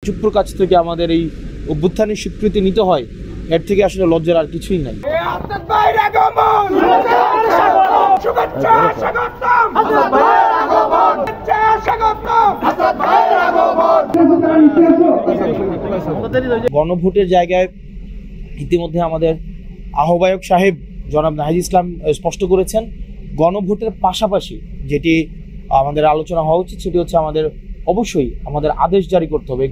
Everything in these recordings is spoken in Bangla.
চুপ্পুর কাছ থেকে আমাদের এই অভ্যুত্থানের স্বীকৃতি নিতে হয়, এর থেকে আসলে লজ্জার আর কিছুই নাই। গণভোটের জায়গায় ইতিমধ্যে আমাদের আহ্বায়ক সাহেব জনাব নাহিদ ইসলাম স্পষ্ট করেছেন, গণভোটের পাশাপাশি যেটি আমাদের আলোচনা হওয়া উচিত সেটি হচ্ছে আমাদের অবশ্যই আমাদের আদেশ জারি করতে হবে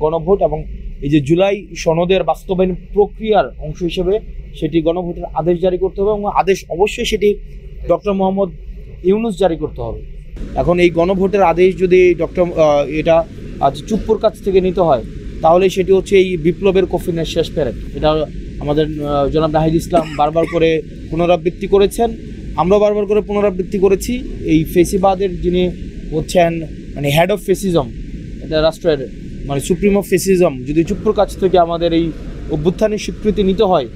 গণভোট এবং এই যে জুলাই সনদের বাস্তবায়ন প্রক্রিয়ার অংশ হিসেবে সেটি গণভোটের আদেশ জারি করতে হবে এবং আদেশ অবশ্যই সেটি ডক্টর মোহাম্মদ ইউনূস জারি করতে হবে। এখন এই গণভোটের আদেশ যদি এটা চুপ্পুর কাছ থেকে নিতে হয় তাহলে সেটি হচ্ছে এই বিপ্লবের কফিনের শেষ প্যারেড। এটা আমাদের জনাব নাহিদ ইসলাম বারবার করে পুনরাবৃত্তি করেছেন, আমরা বারবার করে পুনরাবৃত্তি করেছি। এই ফেসিবাদের যিনি হচ্ছেন মানে হেড অফ ফেসিজম, এটা রাষ্ট্রের মানে সুপ্রিম অফ ফেসিজম, যদি চুপ্পুর কাছ থেকে আমাদের এই অভ্যুত্থানের স্বীকৃতি নিতে হয়,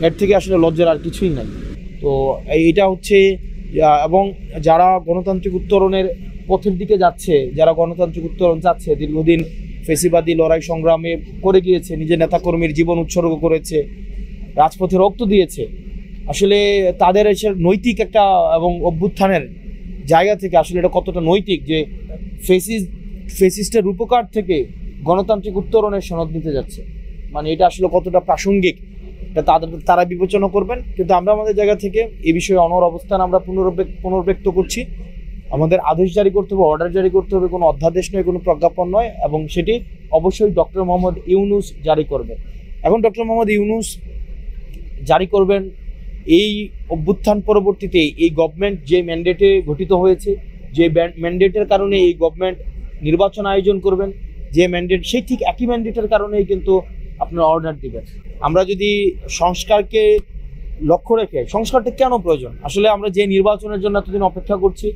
এর থেকে আসলে লজ্জার আর কিছুই নাই। তো এইটা হচ্ছে, এবং যারা গণতান্ত্রিক উত্তরণের পথের দিকে যাচ্ছে, যারা গণতান্ত্রিক উত্তরণ চাচ্ছে, দীর্ঘদিন ফেসিবাদী লড়াই সংগ্রামে করে গিয়েছে, নিজের নেতাকর্মীর জীবন উৎসর্গ করেছে, রাজপথে রক্ত দিয়েছে, আসলে তাদের এসে নৈতিক একটা এবং অভ্যুত্থানের জায়গা থেকে আসলে এটা কতটা নৈতিক যে ফেসিস্টের রূপকার থেকে গণতান্ত্রিক উত্তরণের সনদ নিতে যাচ্ছে, মানে এটা আসলে কতটা প্রাসঙ্গিক এটা তারা বিবেচনা করবেন। কিন্তু আমরা আমাদের জায়গা থেকে এই বিষয়ে অনড় অবস্থান আমরা পুনর্ব্যক্ত করছি। আমাদের আদেশ জারি করতে হবে, অর্ডার জারি করতে হবে, কোনো অধ্যাদেশ নয়, কোনো প্রজ্ঞাপন নয়, এবং সেটি অবশ্যই ডক্টর মোহাম্মদ ইউনূস জারি করবেন। এখন ডক্টর মোহাম্মদ ইউনূস জারি করবেন এই অভ্যুত্থান পরবর্তীতে এই গভর্নমেন্ট যে ম্যান্ডেটে গঠিত হয়েছে, যে ম্যান্ডেটের কারণে এই গভর্নমেন্ট নির্বাচন আয়োজন করবেন, যে ম্যান্ডেট সেই ঠিক একই ম্যান্ডেটের কারণেই কিন্তু আপনারা অর্ডার দিবেন। আমরা যদি সংস্কারকে লক্ষ্য রেখে, সংস্কারটা কেন প্রয়োজন, আসলে আমরা যে নির্বাচনের জন্য এতদিন অপেক্ষা করছি,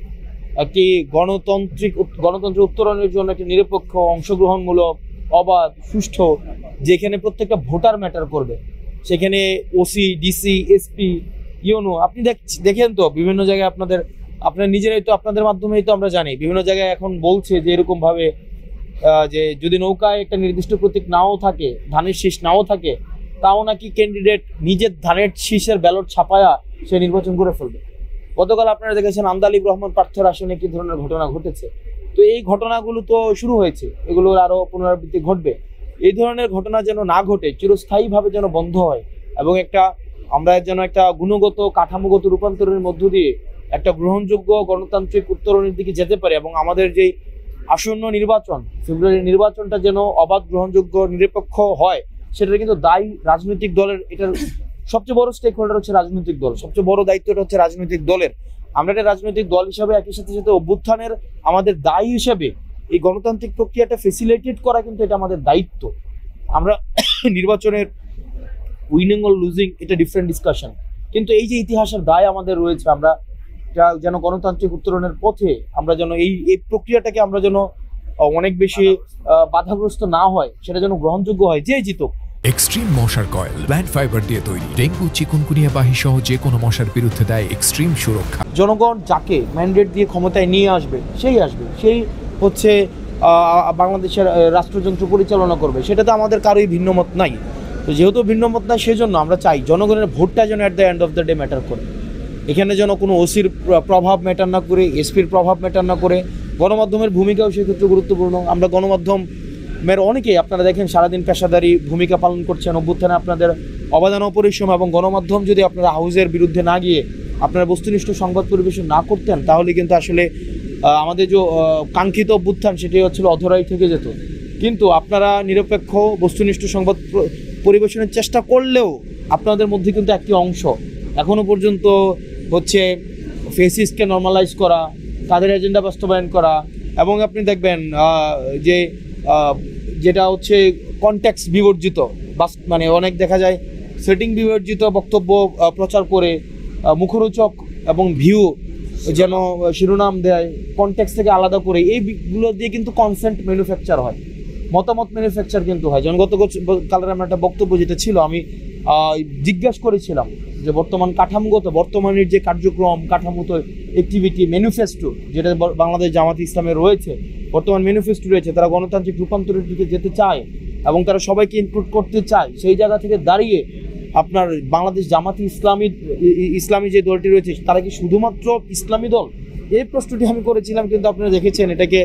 একটি গণতন্ত্রের উত্তরণের জন্য একটি নিরপেক্ষ, অংশগ্রহণমূলক, অবাধ, সুষ্ঠু, যেখানে প্রত্যেকটা ভোটার ম্যাটার করবে, সেখানে ওসি, ডিসি, এসপি, ইউনো, আপনি দেখেন তো বিভিন্ন জায়গায় আপনার নিজেরাই তো, আপনাদের মাধ্যমেই তো আমরা জানি, বিভিন্ন জায়গায় এখন বলছে যে এরকমভাবে যে যদি নৌকায় একটা নির্দিষ্ট প্রতীক নাও থাকে, ধানের শীষ নাও থাকে, তাও নাকি ক্যান্ডিডেট নিজের ধানের শীষের ব্যালট ছাপায়া সে নির্বাচন করে ফেলবে। গতকাল আপনারা দেখেছেন আন্দালিব রহমান প্রার্থীর আসনে কি ধরনের ঘটনা ঘটেছে। তো এই ঘটনাগুলো তো শুরু হয়েছে, এগুলোর আরো পুনরাবৃত্তি ঘটবে। এই ধরনের ঘটনা যেন না ঘটে, চিরস্থায়ীভাবে যেন বন্ধ হয়, এবং আমরা যেন একটা গুণগত কাঠামোগত রূপান্তরের মধ্য দিয়ে একটা গ্রহণযোগ্য গণতান্ত্রিক উত্তরণের দিকে যেতে পারে, এবং আমাদের যে আসন্ন নির্বাচন, ফেব্রুয়ারির নির্বাচনটা যেন অবাধ, গ্রহণযোগ্য, নিরপেক্ষ হয়, সেটা কিন্তু দায়ী রাজনৈতিক দলের। এটার সবচেয়ে বড় স্টেক হোল্ডার হচ্ছে রাজনৈতিক দল, সবচেয়ে বড় দায়িত্বটা হচ্ছে রাজনৈতিক দলের। আমরা একটা রাজনৈতিক দল হিসাবে একই সাথে সাথে অভ্যুত্থানের আমাদের দায়ী হিসাবে এই গণতান্ত্রিক প্রক্রিয়াটা ফেসিলিটেট করা কিন্তু এটা আমাদের দায়িত্ব। আমরা নির্বাচনের উইনিং অর লুজিং এটা ডিফারেন্ট ডিসকাশন, কিন্তু এই যে ইতিহাসের দায় আমাদের রয়েছে, আমরা যেন গণতান্ত্রিক উত্তরণের পথে আমরা যেন এই প্রক্রিয়াটাকে আমরা যেন অনেক বেশি বাধাগ্রস্ত না হয়, সেটা যেন গ্রহণযোগ্য হয়, যে জিতুক। এক্সট্রিম মশার কয়েল প্ল্যান্ট ফাইবার দিয়ে তৈরি, ডেঙ্গু, চিকুনগুনিয়া বাহি সহ যে কোনো মশার বিরুদ্ধে দেয় এক্সট্রিম সুরক্ষা। জনগণ যাকে ম্যান্ডেট দিয়ে ক্ষমতায় নিয়ে আসবে, সেই হচ্ছে বাংলাদেশের রাষ্ট্রযন্ত্র পরিচালনা করবে, সেটাতে আমাদের কারোই ভিন্নমত নাই। তো যেহেতু ভিন্নমত নাই, সেজন্য আমরা চাই জনগণের ভোটটা যেন at the end of the day matter করে। এখানে যেন কোনো ওসির প্রভাব ম্যাটার না করে, এসপির প্রভাব ম্যাটার না করে, গণমাধ্যমের ভূমিকাও সেক্ষেত্রে গুরুত্বপূর্ণ। আমরা গণমাধ্যমের অনেকেই আপনারা দেখেন সারাদিন পেশাদারি ভূমিকা পালন করছেন অভ্যুত্থানে, আপনাদের অবদান অপরিসীম, এবং গণমাধ্যম যদি আপনারা হাউজের বিরুদ্ধে না গিয়ে আপনারা বস্তুনিষ্ঠ সংবাদ পরিবেশন না করতেন, তাহলে কিন্তু আসলে আমাদের যে কাঙ্ক্ষিত অভ্যুত্থান সেটি হচ্ছিল অধরাই থেকে যেত। কিন্তু আপনারা নিরপেক্ষ বস্তুনিষ্ঠ সংবাদ পরিবেশনের চেষ্টা করলেও আপনাদের মধ্যে কিন্তু একটি অংশ এখনো পর্যন্ত হচ্ছে ফেসিস্টকে নর্মালাইজ করা, তাদের এজেন্ডা বাস্তবায়ন করা, এবং আপনি দেখবেন যে যেটা হচ্ছে কনটেক্সট বিবর্জিত, মানে অনেক দেখা যায় সেটিং বিবর্জিত বক্তব্য প্রচার করে মুখরোচক এবং ভিউ যেন শিরোনাম দেয়, কনটেক্সট থেকে আলাদা করে, এইগুলো দিয়ে কিন্তু কনসেন্ট ম্যানুফ্যাকচার হয়, মতামত ম্যানুফ্যাকচার কিন্তু হয়। যেমন গতকালের আমার একটা বক্তব্য যেটা ছিল, আমি জিজ্ঞাসা করেছিলাম যে বর্তমান কাঠামোগত বর্তমানের যে কার্যক্রম কাঠামোগত অ্যাক্টিভিটি ম্যানিফেস্টো যেটা বাংলাদেশ জামাতে ইসলামের রয়েছে, বর্তমান ম্যানিফেস্টো রয়েছে, তারা গণতান্ত্রিক রূপান্তরের দিকে যেতে চায় এবং তারা সবাইকে ইনক্লুড করতে চায়। সেই জায়গা থেকে দাঁড়িয়ে আপনার বাংলাদেশ জামাতে ইসলামী যে দলটি রয়েছে তারা কি শুধুমাত্র ইসলামী দল? এই প্রশ্নটি আমি করেছিলাম, কিন্তু আপনারা দেখেছেন এটাকে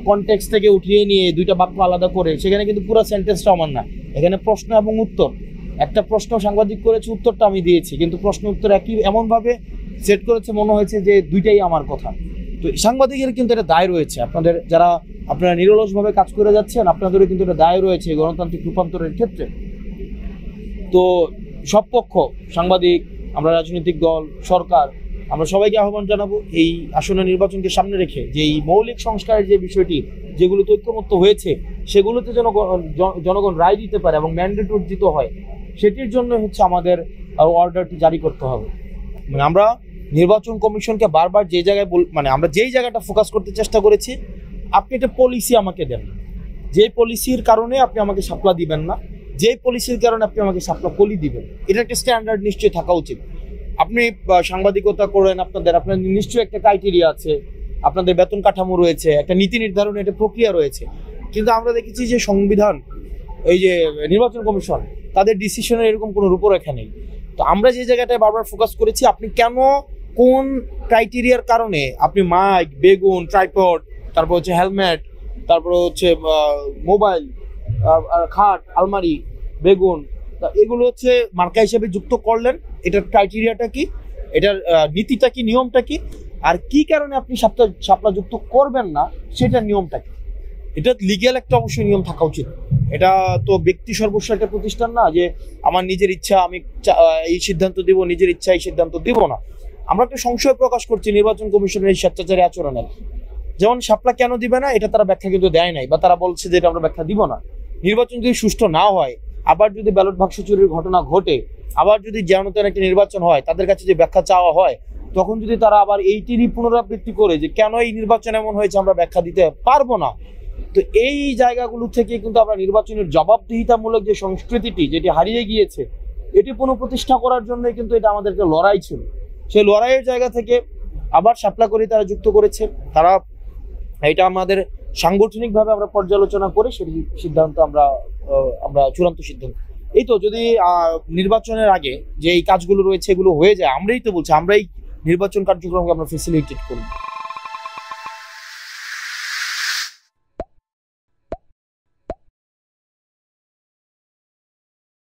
কনটেক্সট থেকে উঠিয়ে নিয়ে দুইটা বাক্য আলাদা করে, সেখানে কিন্তু পুরো সেন্টেন্সটা আমার না, এখানে প্রশ্ন এবং উত্তর। একটা প্রশ্ন সাংবাদিক করেছে, উত্তরটা আমি দিয়েছি, কিন্তু প্রশ্ন উত্তর একই এমনভাবে সেট করেছে মনে হয়েছে যে দুইটাই আমার কথা। তো সাংবাদিকের কিন্তু এটা দায় রয়েছে, আপনাদের যারা আপনারা নিরলসভাবে কাজ করে যাচ্ছেন আপনাদেরও কিন্তু এটা দায় রয়েছে গণতান্ত্রিক রূপান্তরের ক্ষেত্রে। তো সব পক্ষ, সাংবাদিক, আমরা রাজনৈতিক দল, সরকার, আমরা সবাইকে আহ্বান জানাবো এই আসন্ন নির্বাচনকে সামনে রেখে যে এই মৌলিক সংস্কারের যে বিষয়টি, যেগুলো ঐক্যমত্য হয়েছে সেগুলোতে যেন জনগণ রায় দিতে পারে এবং ম্যান্ডেট অর্জিত হয়, সেটির জন্য হচ্ছে আমাদের অর্ডারটি জারি করতে হবে। মানে আমরা নির্বাচন কমিশনকে বারবার যে জায়গায় আমরা যেই জায়গাটা ফোকাস করতে চেষ্টা করেছি, আপনি একটা পলিসি আমাকে দেন, যে পলিসির কারণে আপনি আমাকে সাপ্লা দিবেন না, যে পলিসির কারণে আপনি আমাকে সাপ্লা পলি দিবেন, এটা একটা স্ট্যান্ডার্ড নিশ্চয়ই থাকা উচিত। আপনি সাংবাদিকতা করেন, আপনাদের নিশ্চয়ই একটা ক্রাইটেরিয়া আছে, আপনাদের বেতন কাঠামো রয়েছে, একটা নীতি নির্ধারণের একটা প্রক্রিয়া রয়েছে। কিন্তু আমরা দেখেছি যে সংবিধান, এই যে নির্বাচন কমিশন, তাদের ডিসিশনের এরকম কোনো রূপরেখা নেই। তো আমরা যে জায়গাটায় বারবার ফোকাস করেছি, আপনি কেন কোন ক্রাইটেরিয়ার কারণে আপনি মাইক, বেগুন, ট্রাইপড, তারপর হচ্ছে হেলমেট, তারপর হচ্ছে মোবাইল, খাট, আলমারি, বেগুন, এগুলো হচ্ছে মার্কা হিসেবে যুক্ত করলেন, এটার ক্রাইটেরিয়াটা কি, এটার নীতিটা কি, নিয়মটা কি, আর কি কারণে আপনি শাপলা যুক্ত করবেন না সেটার নিয়মটা কি? এটা লিগ্যাল একটা অবশ্যই নিয়ম থাকা উচিত। এটা তো ব্যক্তি সর্বস্ব একটা প্রতিষ্ঠান না যে আমার নিজের ইচ্ছা আমি এই সিদ্ধান্ত দিব, নিজের ইচ্ছা এই সিদ্ধান্ত দিব না। আমরা একটা সংশয় প্রকাশ করছি নির্বাচন কমিশনের এই স্বেচ্ছাচারী আচরণের। যেমন শাপলা কেন দিবে না এটা তারা ব্যাখ্যা কিন্তু দেয় নাই, বা তারা বলছে যে এটা আমরা ব্যাখ্যা দিব না। নির্বাচন যদি সুষ্ঠু না হয়, আবার যদি ব্যালট বাক্স চুরির ঘটনা ঘটে, আবার যদি যেমন একটা নির্বাচন হয়, তাদের কাছে যে ব্যাখ্যা চাওয়া হয়, তখন যদি তারা আবার এইটিরই পুনরাবৃত্তি করে যে কেন এই নির্বাচন এমন হয়েছে আমরা ব্যাখ্যা দিতে পারবো না, তো এই জায়গাগুলো থেকে কিন্তু আমরা নির্বাচনের জবাবদিহিতামূলক যে সংস্কৃতিটি যেটি হারিয়ে গিয়েছে, এটি পুনঃপ্রতিষ্ঠা করার জন্য কিন্তু এটা আমাদেরকে লড়াই ছিল। সেই লড়াইয়ের জায়গা থেকে আবার শাপলা করে তারা যুক্ত করেছে। তারা এটা আমাদের সাংগঠনিকভাবে আমরা পর্যালোচনা করে সেই সিদ্ধান্ত আমরা চূড়ান্ত সিদ্ধান্ত। এই তো যদি নির্বাচনের আগে যে এই কাজগুলো রয়েছে এগুলো হয়ে যায়, আমরাই তো বলছি, আমরাই নির্বাচন কার্যক্রমকে আমরা ফেসিলিটেট করব।